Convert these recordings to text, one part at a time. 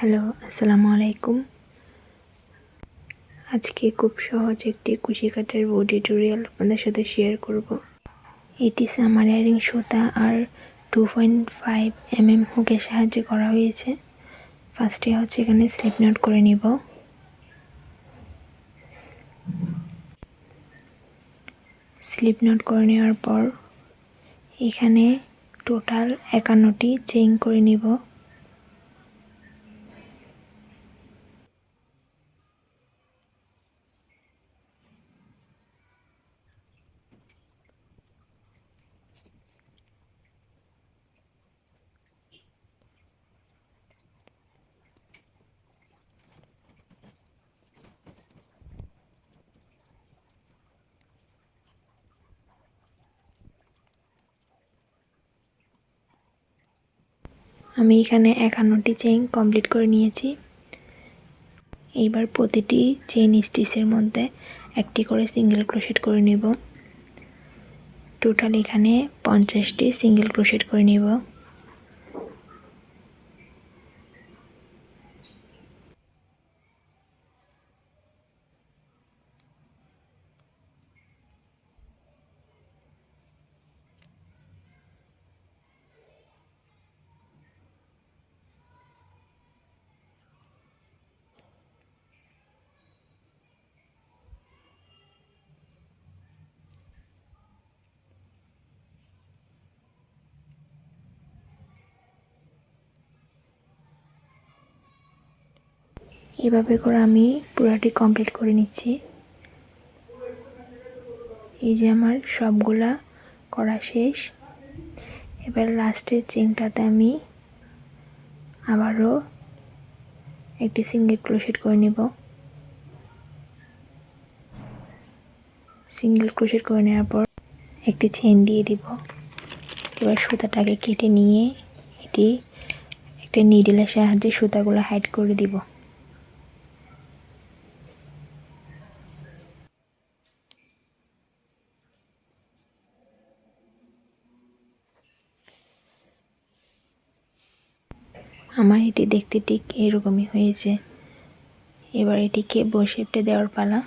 Hello, আসসালামু আলাইকুম। আজকে খুব সহজ একটি কুশি কাটার বউ টিউটোরিয়াল আপনাদের সাথে শেয়ার করব। এটি সামার ইয়ারিং সুতা আর 2.5 mm হুকের সাহায্যে করা হয়েছে। ফার্স্টে হচ্ছে এখানে স্লিপ নট করে নিব। স্লিপ নট করে নেওয়ার পর এখানে টোটাল 51টি চেইন করে নিব। আমি এখানে 51টি চেইন কমপ্লিট করে নিয়েছি। এইবার প্রতিটি চেইন স্টিচের মধ্যে একটি করে সিঙ্গেল ক্রোশেট করে নেব। টোটাল এখানে 50টি সিঙ্গেল ক্রোশেট করে নেব। এভাবে করে আমি পুরোটি কমপ্লিট করে নিচ্ছি। এই যে আমার সবগুলা করা শেষ। এবার লাস্টের চেইনটাতে আমি আবারও একটি সিঙ্গেল ক্রোশেট করে নেব। সিঙ্গেল ক্রোশেট করে নেওয়ার পর একটি চেইন দিয়ে দিব। এবার সুতাটাকে কেটে নিয়ে এটি একটা নিডলের সাহায্যে সুতাগুলো হাইড করে দিব। আমার এটি দেখতে ঠিক এরকমই হয়েছে। এবার এটিকে বো শেপটা দেওয়ার পালা।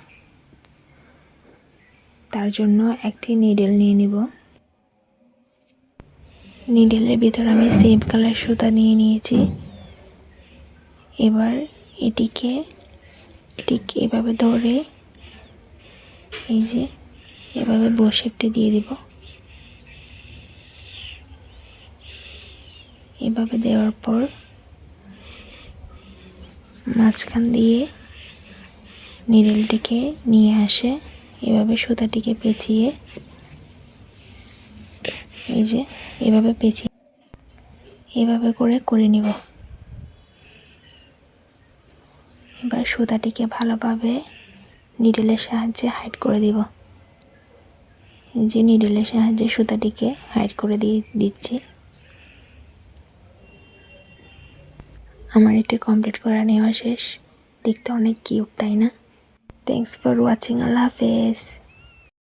তার জন্য একটি নিডল নিয়ে নিব। নিডলের ভিতর আমি সেম কালার সুতা নিয়ে নিয়েছি। এবার এটিকে ঠিক এভাবে ধরে এই যে এভাবে বো শেপটা দিয়ে দিব। এভাবে দেওয়ার পর মাঝখান দিয়ে নিডলটিকে নিয়ে আসে এভাবে সুতাটিকে পেঁচিয়ে এই যে এভাবে পেঁচিয়ে এভাবে করে নিব। এবার সুতাটিকে ভালোভাবে নিডলের সাহায্যে হাইড করে দিব। এই যে নিডলের সাহায্যে সুতাটিকে হাইড করে দিচ্ছি। আমার এটি কমপ্লিট করা নেওয়া শেষ। দেখতে অনেক কিউট, তাই না? Thanks for watching. আল্লাহ হাফেজ।